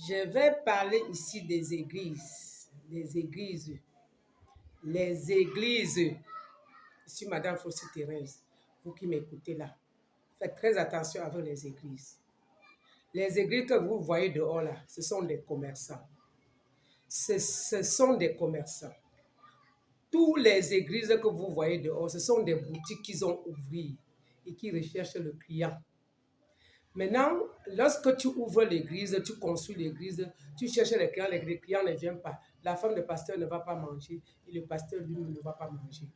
Je vais parler ici des églises. Les églises. Les églises. Je suis Madame Fossi Thérèse. Vous qui m'écoutez là, faites très attention avec les églises. Les églises que vous voyez dehors là, ce sont des commerçants. Ce sont des commerçants. Toutes les églises que vous voyez dehors, ce sont des boutiques qu'ils ont ouvertes et qui recherchent le client. Maintenant, lorsque tu ouvres l'église, tu construis l'église, tu cherches les clients ne viennent pas. La femme de pasteur ne va pas manger et le pasteur lui-même ne va pas manger.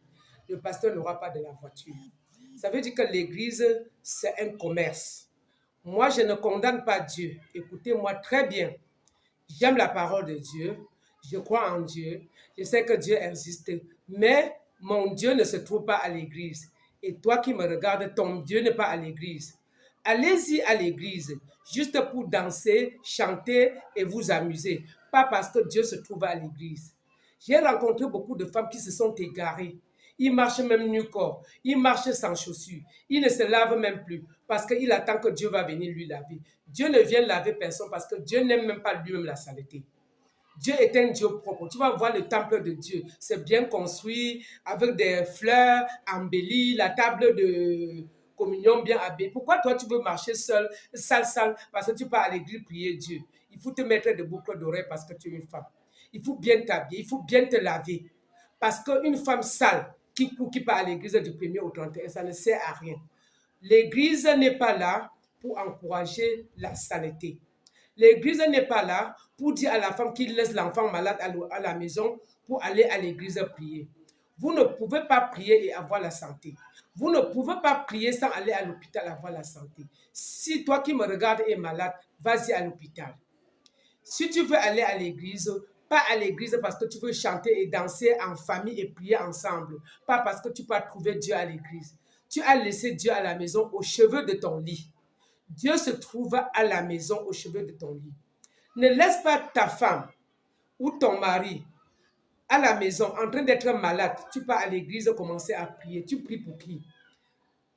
Le pasteur n'aura pas de la voiture. Ça veut dire que l'église, c'est un commerce. Moi, je ne condamne pas Dieu. Écoutez-moi très bien. J'aime la parole de Dieu. Je crois en Dieu. Je sais que Dieu existe. Mais mon Dieu ne se trouve pas à l'église. Et toi qui me regardes, ton Dieu n'est pas à l'église. Allez-y à l'église, juste pour danser, chanter et vous amuser. Pas parce que Dieu se trouve à l'église. J'ai rencontré beaucoup de femmes qui se sont égarées. Ils marchent même nu-corps. Ils marchent sans chaussures. Ils ne se lavent même plus parce qu'il attend que Dieu va venir lui laver. Dieu ne vient laver personne parce que Dieu n'aime même pas lui-même la saleté. Dieu est un Dieu propre. Tu vas voir le temple de Dieu. C'est bien construit, avec des fleurs embellies, la table de communion bien habillée. Pourquoi toi, tu veux marcher seul, sale, parce que tu pars à l'église prier Dieu? Il faut te mettre des boucles d'oreilles parce que tu es une femme. Il faut bien t'habiller, il faut bien te laver. Parce qu'une femme sale qui part à l'église du 1er au 31, ça ne sert à rien. L'église n'est pas là pour encourager la saleté. L'église n'est pas là pour dire à la femme qu'il laisse l'enfant malade à la maison pour aller à l'église prier. Vous ne pouvez pas prier et avoir la santé. Vous ne pouvez pas prier sans aller à l'hôpital avoir la santé. Si toi qui me regardes es malade, vas-y à l'hôpital. Si tu veux aller à l'église, pas à l'église parce que tu veux chanter et danser en famille et prier ensemble. Pas parce que tu peux trouver Dieu à l'église. Tu as laissé Dieu à la maison aux cheveux de ton lit. Dieu se trouve à la maison aux cheveux de ton lit. Ne laisse pas ta femme ou ton mari à la maison en train d'être malade. Tu pars à l'église commencer à prier. Tu pries pour qui?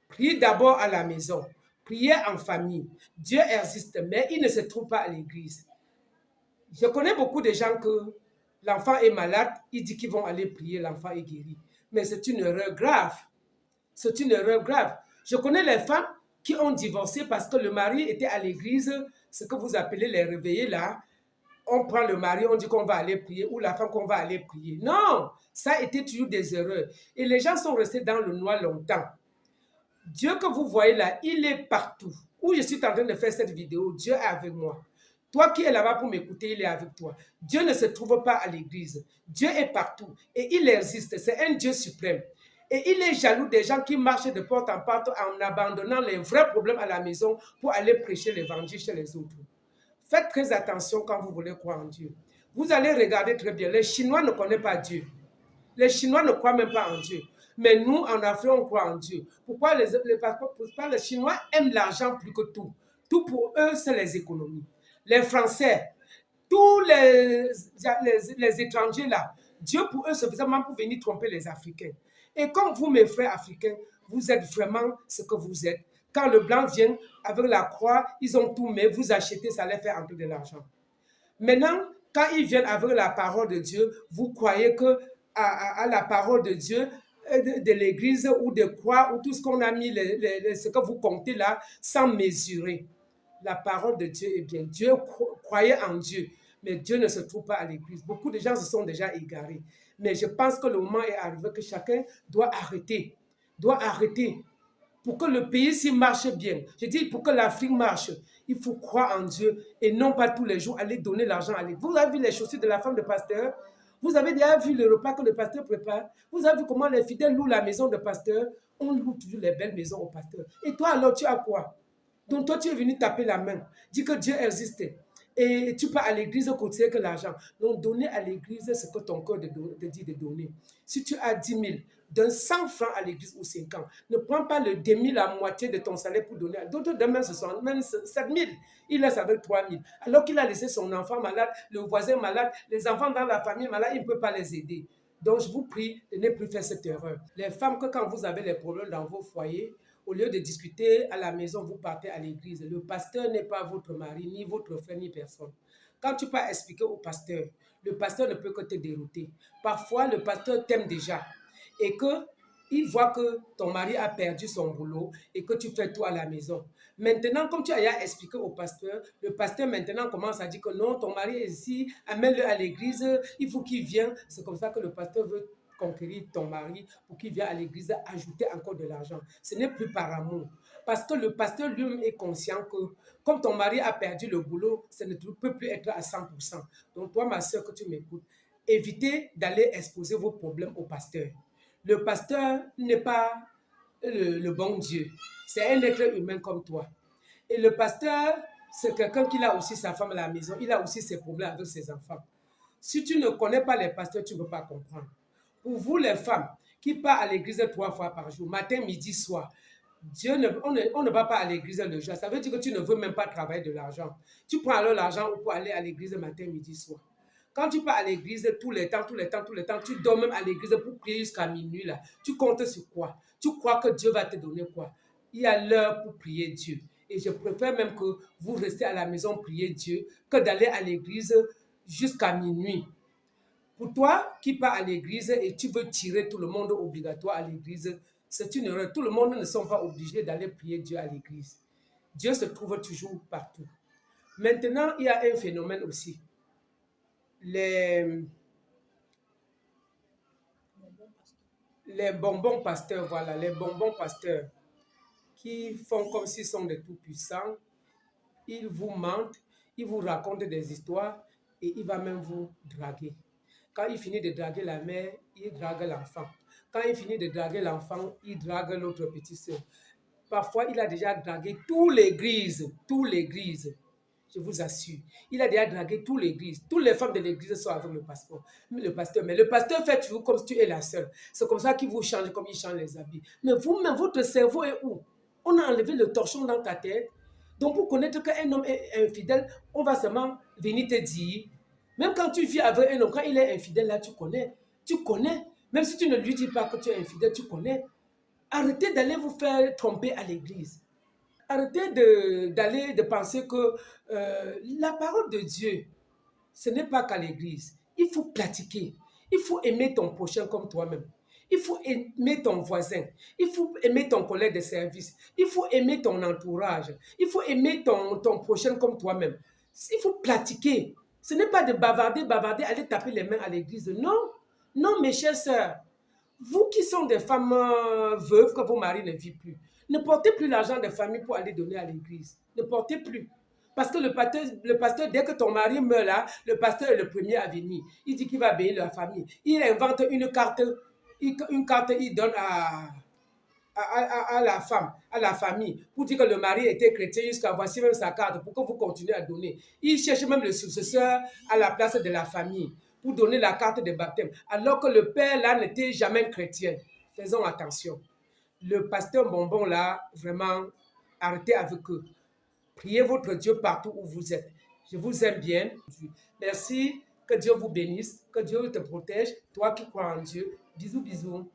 Prie d'abord à la maison. Priez en famille. Dieu existe, mais il ne se trouve pas à l'église. Je connais beaucoup de gens que l'enfant est malade, ils disent qu'ils vont aller prier, l'enfant est guéri. Mais c'est une erreur grave. C'est une erreur grave. Je connais les femmes qui ont divorcé parce que le mari était à l'église, ce que vous appelez les réveillés là. On prend le mari, on dit qu'on va aller prier, ou la femme qu'on va aller prier. Non, ça a été toujours des erreurs. Et les gens sont restés dans le noir longtemps. Dieu que vous voyez là, il est partout. Où je suis en train de faire cette vidéo, Dieu est avec moi. Toi qui es là-bas pour m'écouter, il est avec toi. Dieu ne se trouve pas à l'église. Dieu est partout et il existe. C'est un Dieu suprême. Et il est jaloux des gens qui marchent de porte en porte en abandonnant les vrais problèmes à la maison pour aller prêcher l'évangile chez les autres. Faites très attention quand vous voulez croire en Dieu. Vous allez regarder très bien. Les Chinois ne connaissent pas Dieu. Les Chinois ne croient même pas en Dieu. Mais nous, en Afrique, on croit en Dieu. Pourquoi les Chinois aiment l'argent plus que tout? Tout pour eux, c'est les économies. Les Français, tous les étrangers là, Dieu pour eux, c'est vraiment pour venir tromper les Africains. Et comme vous, mes frères africains, vous êtes vraiment ce que vous êtes. Quand le blanc vient avec la croix, ils ont tout, mais vous achetez, ça les fait entrer de l'argent. Maintenant, quand ils viennent avec la parole de Dieu, vous croyez que à la parole de Dieu, de l'église ou de croix, ou tout ce qu'on a mis, ce que vous comptez là, sans mesurer. La parole de Dieu est bien. Dieu croyait en Dieu, mais Dieu ne se trouve pas à l'église. Beaucoup de gens se sont déjà égarés. Mais je pense que le moment est arrivé que chacun doit arrêter. Doit arrêter pour que le pays s'y marche bien. Je dis pour que l'Afrique marche, il faut croire en Dieu et non pas tous les jours aller donner l'argent à l'église. Vous avez vu les chaussures de la femme de pasteur? Vous avez déjà vu le repas que le pasteur prépare? Vous avez vu comment les fidèles louent la maison de pasteur? On loue toujours les belles maisons au pasteur. Et toi alors, tu as quoi? Donc toi, tu es venu taper la main. Dis que Dieu existe. Et tu pars à l'église côté que l'argent. Donc, donner à l'église ce que ton cœur te dit de donner. Si tu as 10 000, donne 100 francs à l'église ou 50. Ne prends pas le demi, la moitié de ton salaire pour donner. D'autres demain, ce sont même 7 000. Il laisse avec 3 000. Alors qu'il a laissé son enfant malade, le voisin malade, les enfants dans la famille malade, il ne peut pas les aider. Donc, je vous prie de ne plus faire cette erreur. Les femmes, que quand vous avez les problèmes dans vos foyers, Au lieu de discuter à la maison, vous partez à l'église. Le pasteur n'est pas votre mari, ni votre frère, ni personne. Quand tu peux expliquer au pasteur, le pasteur ne peut que te dérouter. Parfois, le pasteur t'aime déjà et que il voit que ton mari a perdu son boulot et que tu fais tout à la maison. Maintenant, comme tu as expliqué au pasteur, le pasteur maintenant commence à dire que non, ton mari est ici, amène-le à l'église, il faut qu'il vienne. C'est comme ça que le pasteur veut conquérir ton mari pour qu'il vienne à l'église ajouter encore de l'argent. Ce n'est plus par amour. Parce que le pasteur lui-même est conscient que comme ton mari a perdu le boulot, ça ne peut plus être à 100%. Donc toi, ma soeur, que tu m'écoutes, évitez d'aller exposer vos problèmes au pasteur. Le pasteur n'est pas le bon Dieu. C'est un être humain comme toi. Et le pasteur, c'est quelqu'un qui a aussi sa femme à la maison. Il a aussi ses problèmes avec ses enfants. Si tu ne connais pas les pasteurs, tu ne peux pas comprendre. Pour vous, les femmes qui partent à l'église 3 fois par jour, matin, midi, soir, on ne va pas à l'église le jour. Ça veut dire que tu ne veux même pas travailler de l'argent. Tu prends alors l'argent pour aller à l'église matin, midi, soir. Quand tu pars à l'église tous les temps, tu dors même à l'église pour prier jusqu'à minuit. Là. Tu comptes sur quoi? Tu crois que Dieu va te donner quoi? Il y a l'heure pour prier Dieu. Et je préfère même que vous restez à la maison prier Dieu que d'aller à l'église jusqu'à minuit. Pour toi qui pars à l'église et tu veux tirer tout le monde obligatoire à l'église, c'est une erreur. Tout le monde ne sont pas obligés d'aller prier Dieu à l'église. Dieu se trouve toujours partout. Maintenant, il y a un phénomène aussi. Les bonbons pasteurs, voilà, les bonbons pasteurs qui font comme s'ils sont des tout-puissants, ils vous mentent, ils vous racontent des histoires et il va même vous draguer. Quand il finit de draguer la mère, il drague l'enfant. Quand il finit de draguer l'enfant, il drague l'autre petite soeur. Parfois, il a déjà dragué toute l'église, je vous assure. Il a déjà dragué toute l'église. Toutes les femmes de l'église sont avec le pasteur. Mais le pasteur fait toujours comme si tu es la seule. C'est comme ça qu'il vous change, comme il change les habits. Mais vous-même, votre cerveau est où? On a enlevé le torchon dans ta tête. Donc, pour connaître qu'un homme est infidèle, on va seulement venir te dire. Même quand tu vis avec un homme, quand il est infidèle, là, tu connais. Tu connais. Même si tu ne lui dis pas que tu es infidèle, tu connais. Arrêtez d'aller vous faire tromper à l'église. Arrêtez de penser que la parole de Dieu, ce n'est pas qu'à l'église. Il faut pratiquer. Il faut aimer ton prochain comme toi-même. Il faut aimer ton voisin. Il faut aimer ton collègue de service. Il faut aimer ton entourage. Il faut aimer ton prochain comme toi-même. Il faut pratiquer. Ce n'est pas de bavarder, aller taper les mains à l'église. Non, non, mes chères sœurs. Vous qui sont des femmes veuves que vos maris ne vivent plus, ne portez plus l'argent des familles pour aller donner à l'église. Ne portez plus. Parce que le pasteur, dès que ton mari meurt là, le pasteur est le premier à venir. Il dit qu'il va bénir la famille. Il invente une carte, il donne à la femme, à la famille, pour dire que le mari était chrétien jusqu'à voici même sa carte pour que vous continuez à donner. Il cherche même le successeur à la place de la famille pour donner la carte de baptême, alors que le père là n'était jamais chrétien. Faisons attention. Le pasteur Bonbon là, vraiment, arrêtez avec eux. Priez votre Dieu partout où vous êtes. Je vous aime bien. Merci. Que Dieu vous bénisse. Que Dieu te protège. Toi qui crois en Dieu. Bisous, bisous.